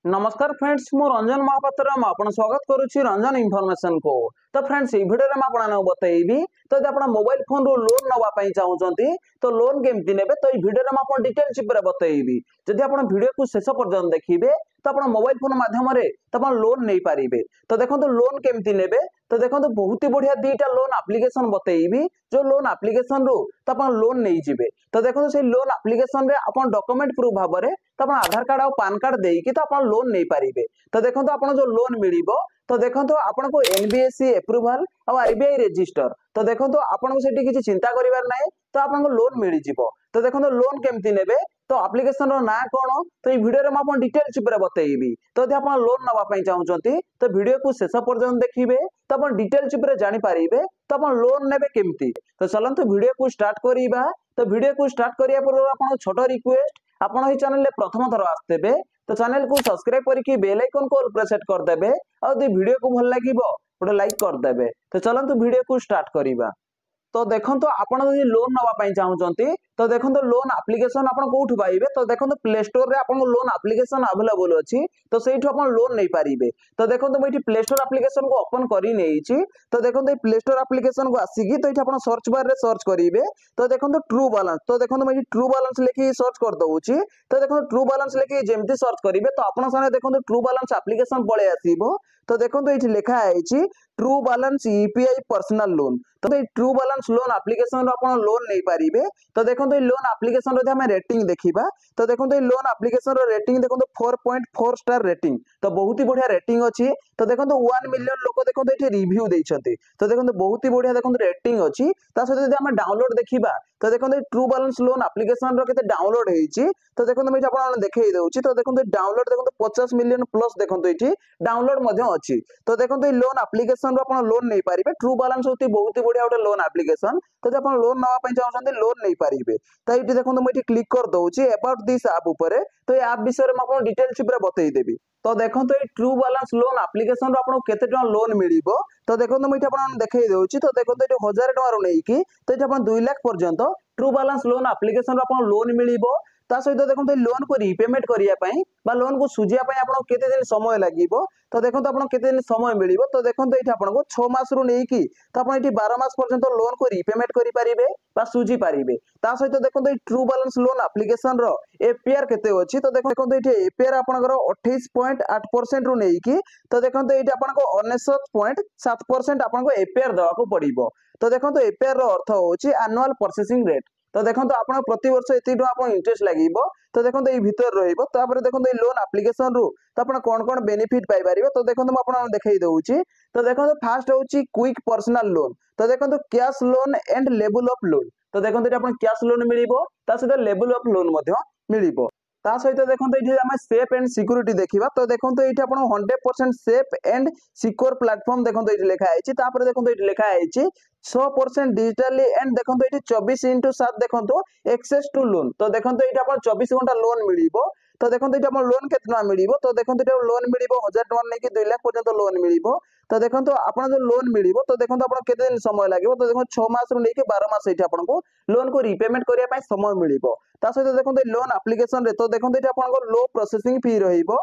नमस्कार फ्रेंड्स मु रंजन महापात्र आपन स्वागत करुच्ची रंजन इनफॉरमेशन को। तो फ्रेंड्स ये वीडियो रे आपन बतैबी तो जब आप मोबाइल फोन रो लोन नवा पई चाहउचंती तो लोन केमती नेबे तो ये वीडियो रे आपन डिटेल चिप रे बतैबी। जदि आप वीडियो को शेष पर्यंत देखिबे तो आप मोबाइल फोन माध्यम रे तो आप लोन नहीं पारिबे। तो देखंतु लोन केमती नेबे तो देखंतु बहुत ही बढ़िया दीटा लोन एप्लीकेशन बतैबी जो लोन एप्लीकेशन रो तो आप लोन नहीं जिबे। तो देखंतु से लोन एप्लीकेशन रे अपन डॉक्यूमेंट प्रूफ भाबरे तो अपन आधार कार्ड और पैन कार्ड देकी तो अपन लोन नहीं पारिबे। तो देखंतु अपन जो लोन मिलिबो तो देखंतु आपन को एनबीएफसी अप्रूवल और आरबीआई रजिस्टर तो देखंतु आपन को सेठी किछि चिंता करिवार नै तो आपन को लोन मिलि जिवो। तो देखंतु लोन केमती नेबे तो एप्लीकेशन रो ना कोन तो ई वीडियो रे म आपन डिटेल चिपरे बतैबी। तो यदि आपन लोन नवा पई चाहउचंती तो वीडियो को शेष पर्यंत देखिबे तो आपन डिटेल चिपरे जानि पारिबे तो आपन लोन नेबे केमती। तो चलंतु वीडियो को स्टार्ट करिबा। तो वीडियो को स्टार्ट करिया पूर्व आपन छोटो रिक्वेस्ट आपन ही चैनल ले प्रथम थर आस्तेबे तो चैनल को सब्सक्राइब करके बेल आइकन को प्रेस कर देबे और यदि वीडियो को भल लागिबो गोटे लाइक कर देबे। तो चलंतु वीडियो को स्टार्ट करिबा। तो देखंतु आपण यदि लोन नवा पई चाहउचंती तो देखंतु लोन एप्लीकेशन आपण कोठु पाइबे। तो देखंतु प्ले स्टोर रे आपण लोन एप्लीकेशन अवेलेबल अछि तो सेठु आपण लोन नै पारिबे। तो देखंतु मैं प्ले स्टोर एप्लीकेशन को ओपन करि नेछि। तो देखंतु ए प्ले स्टोर एप्लीकेशन को आसीकी तो एठी आपण सर्च बार रे सर्च करिवे। तो देखंतु ट्रू बैलेंस तो देखंतु मैं ट्रू बैलेंस लेखि सर्च कर दउछि। तो देखंतु ट्रू बैलेंस लेखि जेमति सर्च करिवे तो आपण साने देखंतु ट्रू बैलेंस एप्लीकेशन पळे आसीबो। तो देखंतु एठी लिखा आइछि true balance UPI personal loan. तो ए ट्रू बैलेंस लोन एप्लीकेशन रो आपण लोन नै पारिबे। तो देखंतु ए लोन एप्लीकेशन रो हम रेटिंग देखिबा तो देखंतु ए लोन एप्लीकेशन रो रेटिंग देखंतु 4.4 स्टार रेटिंग तो बहुत ही बढ़िया रेटिंग अछि। तो देखंतु 1 मिलियन लोक देखंतु एठी रिव्यू दैछथि। तो देखंतु बहुत ही बढ़िया देखंतु रेटिंग अछि। ता सहित यदि हम डाउनलोड देखिबा तो देखंतु ट्रू बैलेंस लोन एप्लीकेशन रो केते डाउनलोड हेछि। तो देखंतु मैं आपण देखेइ दउछि। तो देखंतु डाउनलोड देखंतु 50 मिलियन प्लस देखंतु एठी डाउनलोड मध्ये अछि। तो देखंतु ए लोन एप्लीकेशन रो आपण लोन नै पारिबे। ट्रू बैलेंस होती बहुत ही बढ़िया गोटे लोन एप्लीकेशन। तो जब आपण लोन नवा पई चाहउछन्ते लोन नै पारिबे। तो एठी देखंतु मैं एठी क्लिक कर दउछि अबाउट दिस ऐप ऊपर। तो ए ऐप विषय रे म आपण डिटेल चिपरे बतै देबी। तो देखंतु ए ट्रू बैलेंस लोन एप्लीकेशन रो आपण केते टका लोन मिलिबो। तो देखंतु मैं एठी आपण देखेइ दउछि। तो देखंतु एठी 1000 टका रो नेकी तो एठी आपण 2 लाख पर्यंत ट्रू बैलेंस लोन एप्लीकेशन रो आपण लोन मिलिबो। ता सहित देखंतु लोन को रीपेमेंट करिया पई बा लोन को सुजिया पई आपण केते दिन समय लागिबो। तो देखंतु आपण केते दिन समय मिलिबो। तो देखंतु एठी आपण को 6 मास रो नेकी तो आपण एठी 12 मास पर्यंत लोन को रीपेमेंट करि पारिबे बा सुजी पारिबे। ता सहित देखंतु ए ट्रू बैलेंस लोन एप्लीकेशन रो एपीआर केते अछि। तो देखंतु एठी एपीआर आपनकर 28.8% रो नेकी तो देखंतु एठी आपण को 99.7% आपण को एपीआर देवा को पड़िबो। तो देखंतु एपीआर रो अर्थ होछि एनुअल प्रोसेसिंग रेट। तो देखंतु आपण प्रति वर्ष एति टका आपण इंटरेस्ट लागिबो। तो देखंतु ए भीतर रहिबो। तापर देखंतु ए लोन एप्लीकेशन रो तो आपण कोन बेनिफिट पाइ पारिबो। तो देखंतु म आपण देखाइ दउछि। तो देखंतु फास्ट होछि क्विक पर्सनल लोन। तो देखंतु cash loan and level of loan. तो देखंतु एटा आपण कैश लोन मिलिबो ता सहित लेवल ऑफ लोन मध्ये मिलिबो। ता सहित देखंतु एठी हम सेफ एंड सिक्योरिटी देखिबा। तो देखंतु एठी आपण 100% सेफ एंड सिक्योर प्लेटफॉर्म देखंतु एठी लिखा आइछि। तापर देखंतु एठी लिखा आइछि 100% डिजिटली एंड देखंतु एठी 24/7 देखंतु एक्सेस टू लोन। तो देखंतु एठी आपण 24 घंटा लोन मिलिबो। तो देखंतु एठी आपण लोन केतना मिलिबो। तो देखंतु एठी लोन मिलिबो 1000 टका नेकी 2 लाख पर्यंत लोन मिलिबो। तो देखंतु आपण जो लोन मिलिबो तो देखंतु आपण केते दिन समय लागिबो। तो देखंतु 6 मास रो नेकी 12 मास एठी आपण को लोन को रीपेमेंट करिया पई समय मिलिबो। ता सहित देखंतु लोन एप्लीकेशन रे तो देखंतु एठी आपण को लो प्रोसेसिंग फी रहिबो।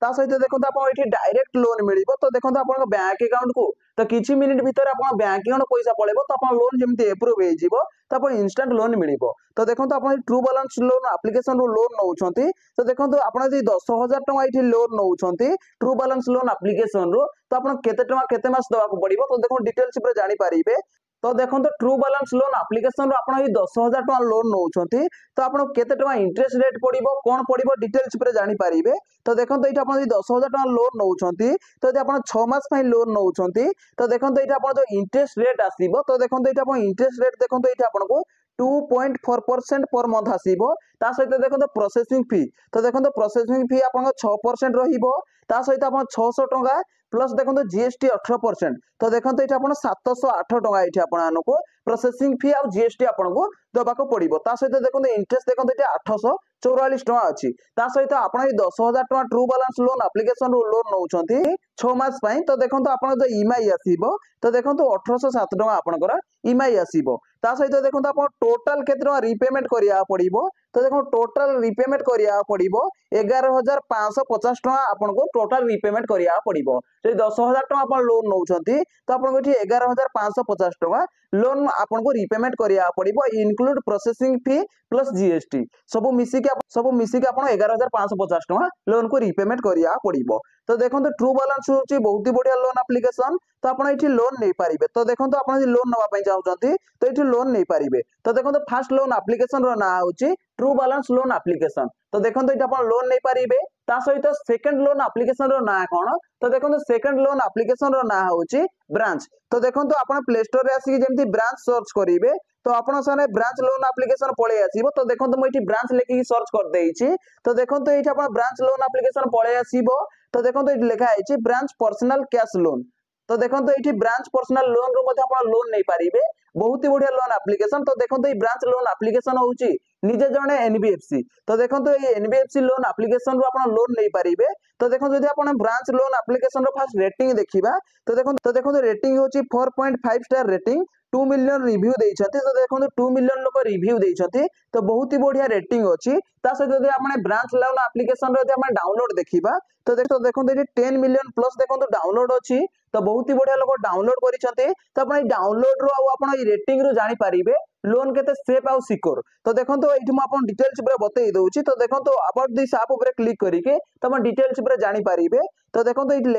ता सहित देखंतु आपण एठी डायरेक्ट लोन मिलिबो। तो देखंतु आपण बैंक अकाउंट को तो किछि मिनिट भीतर आपण बैंक अकाउंट पैसा पळेबो। तो आपण लोन जेमति अप्रूव हे जिवो तो आपण इंस्टेंट लोन मिलिबो। तो देखंतु आपण ट्रू बैलेंस लोन एप्लीकेशन रो लोन नउछंती। तो देखंतु आपण यदि 10000 टका एठी लोन नउछंती ट्रू बैलेंस लोन एप्लीकेशन रो तो आपण केते टका केते मास देबा को पड़िबो। तो देखो डिटेल चिपरे जानि पारिबे। तो देखंतु ट्रू बैलेंस लोन एप्लीकेशन रो आपण यदि 10000 टका लोन नउछंती तो आपण केते टका इंटरेस्ट रेट पड़िबो कोन पड़िबो डिटेल चिपरे जानि पारिबे। तो देखंतु एठी आपण यदि 10000 टका लोन नउछंती तो यदि आपण 6 मास पई लोन नउछंती तो देखंतु एठी आपण जो इंटरेस्ट रेट आसीबो। तो देखंतु एठी आपण इंटरेस्ट रेट देखंतु एठी आपण को 2.4% पर मंथ आसीबो। ता सहित देखंतु प्रोसेसिंग फी तो देखंतु प्रोसेसिंग फी आपण 6% रहिबो। ता सहित आपण 600 टका प्लस देखंतु जीएसटी 18%। तो देखंतु एठी आपण 708 टका एठी आपण को प्रोसेसिंग फी आ जीएसटी आपण को दबा को पड़िबो। ता सहित देखंतु इंटरेस्ट देखंतु एठी 844 टका अछि। ता सहित आपण 10000 टका ट्रू बैलेंस लोन एप्लीकेशन रो लोन नउछंती 6 मास पई। तो देखंतु आपण जो ईएमआई आसीबो तो देखंतु 1807 टका आपनकर ईएमआई आसीबो। ता सहित देखंतु आपण टोटल केते टका रीपेमेंट करिया पड़िबो। तो देखो टोटल रिपेमेंट करिया पड़िबो 11,550 टका आपनको टोटल रिपेमेंट करिया पड़िबो। जे 10,000 टका आपण लोन नउछंती तो आपनको एठी 11,550 टका लोन आपनको रिपेमेंट करिया पड़िबो include processing fee plus GST सब मिसी के आपण 11,550 टका लोन को रिपेमेंट करिया पड़िबो। तो देखो ट्रू बैलेंस होची बहुत ही बढ़िया लोन एप्लीकेशन तो आपण एठी लोन नै पारिबे। तो देखो आपण जे लोन नवा पई चाहउछंती तो एठी लोन नै पारिबे। तो देखो फर्स्ट लोन एप्लीकेशन रो ना होची ट्रू बैलेंस लोन एप्लीकेशन। तो देखो एठी आपण लोन नै पारिबे ता सहित सेकंड लोन एप्लीकेशन रो ना कोन तो देखो सेकंड लोन एप्लीकेशन रो ना होची ब्रांच। तो देखो आपण प्ले स्टोर रे आसी जेमती ब्रांच सर्च करिवे तो आपण साने ब्रांच लोन एप्लीकेशन पळे आसीबो। तो देखो मैं एठी ब्रांच लेखि सर्च कर देइछि तो देखो एठी आपण ब्रांच लोन एप्लीकेशन पळे आसीबो। तो देखो एठी लिखा आइछि ब्रांच पर्सनल कैश लोन। तो देखो एठी ब्रांच पर्सनल लोन रो मध्ये आपण लोन नै पारिबे बहुत ही बढ़िया लोन एप्लीकेशन। तो देखो ये ब्रांच लोन एप्लीकेशन होची निजे जणे एनबीएफसी। तो देखो ये एनबीएफसी लोन एप्लीकेशन रो आपण लोन नै पारिबे। तो देखो जदि आपण branch loan application row first rating देखिबा तो देखो रेटिंग होची 4.5 स्टार रेटिंग 2 मिलियन रिव्यू देइछथि। तो देखो 2 मिलियन लोक रिव्यू देइछथि तो बहुत ही बढ़िया रेटिंग अछि। ता सहित जदि आपण ब्रांच लोन एप्लीकेशन रो जदि आपण डाउनलोड देखिबा तो देखो 10 मिलियन प्लस देखो डाउनलोड अछि। तो बहुत ही बढ़िया लोक डाउनलोड करिसथि। तो आपण डाउनलोड रो आ आपण रेटिंग रो जानि पारिबे लोन केते सेफ आ सिक्योर। तो देखो एठी म आपण डिटेल्स ऊपर बतै दउछि। तो देखो अबाउट दिस ऐप ऊपर क्लिक करिके तो आपण डिटेल्स ऊपर जानि पारिबे। तो देखो एठी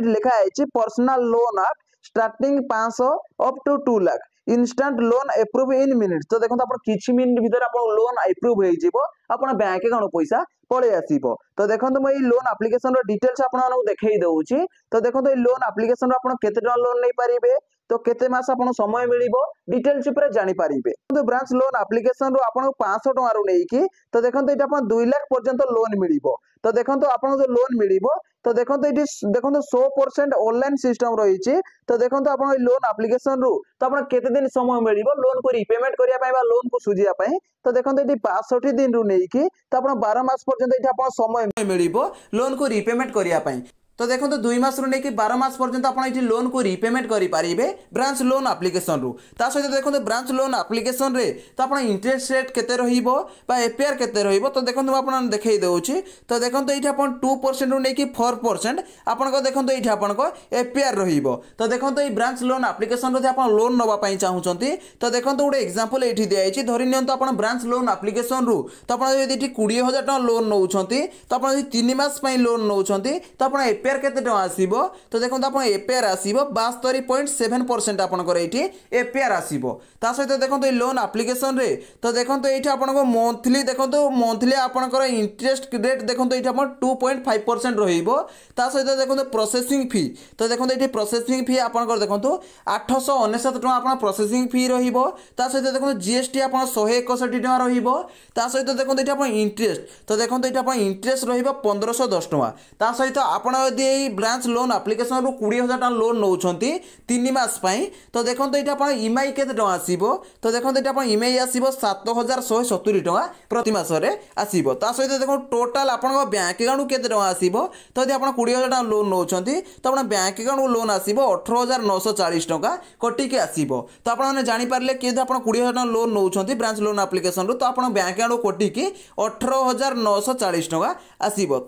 लिखा आइछि personal loan app starting 500 up to 2 lakh instant loan approve in minutes. तो देखो आपण किछि मिनिट भीतर आपण लोन अप्रूव होई जिवो आपण बैंक अकाउंट पैसा पळे आसीबो। तो देखो मैं लोन एप्लीकेशन रो डिटेल्स आपण देखै दउछि। तो देखो ये लोन एप्लीकेशन रो आपण केते टका लोन नै पारिबे तो केते मास आपण समय मिलिबो डिटेल्स ऊपर जानि पारिबे। तो ब्रांच लोन एप्लीकेशन रो आपण 500 टका रो नेकी तो देखो एटा आपण 2 लाख पर्यंत लोन मिलिबो। तो देखो आपण जो लोन मिलिबो तो देखो एटी देखो 100% ऑनलाइन सिस्टम रहिछि। तो देखो आपण लोन एप्लीकेशन रो तो आपण केते दिन समय मिलिबो लोन को रिपेमेंट करिया पई बा लोन को सुजिया पई। तो देखो एटी 65 दिन रो नेकी तो आपण 12 मास पर्यंत एटी आपण समय मिलिबो लोन को रिपेमेंट करिया पई। तो देखो 2 मास रु नेकी 12 मास पर्यंत आपण एठी लोन को रिपेमेंट करि पारिबे ब्रांच लोन एप्लीकेशन रु। ता सहित देखो ब्रांच लोन एप्लीकेशन रे तो आपण इंटरेस्ट रेट केते रहिबो बा एपीआर केते रहिबो। तो देखो आपण देखै दउछि। तो देखो एठी आपण 2% रु नेकी 4% आपण को देखो एठी आपण को एपीआर रहिबो। तो देखो ए ब्रांच लोन एप्लीकेशन रे आपण लोन नवा पई चाहुचंती तो देखो गोटे एग्जांपल एठी दिया आइछि। धरि नियंतो आपण ब्रांच लोन एप्लीकेशन रु तो आपण यदि एठी 20,000 टका लोन नउछंती तो आपण यदि 3 मास पई लोन नउछंती तो आपण एपीआर केते टका आसीबो। तो देखो आपण एपीआर आसीबो 72.7% आपनकर एठी एपीआर आसीबो। ता सहित देखो ए लोन एप्लीकेशन रे तो देखो एठी आपनको मंथली देखो मंथली आपनकर इंटरेस्ट रेट देखो एठी आपण 2.5% रहिबो। ता सहित देखो प्रोसेसिंग फी तो देखो एठी प्रोसेसिंग फी आपनकर देखो 899 टका आपण प्रोसेसिंग फी रहिबो। ता सहित देखो जीएसटी आपण 161 टका रहिबो। ता सहित देखो एठी आपण इंटरेस्ट तो देखो एठी आपण इंटरेस्ट रहिबो 1510 टका। ता सहित आपण यदि ब्रांच लोन एप्लीकेशन रु 20,000 टका लोन नउछंती 3 मास पई तो देखो एठी आपण ईएमआई केते टका आसीबो। तो देखो एठी आपण ईएमआई आसीबो 7,170 टका प्रति मास रे आसीबो। ता सहित देखो टोटल आपण बैंक अकाउंट केते टका आसीबो। तो यदि आपण 20,000 टका लोन नउछंती तो आपण बैंक अकाउंट लोन आसीबो 18,940 टका कोटी के आसीबो। तो आपण माने जानि पारले कि यदि आपण 20,000 टका लोन नउछंती ब्रांच लोन एप्लीकेशन रु तो आपण बैंक अकाउंट कोटी की 18,940 टका आसीबो।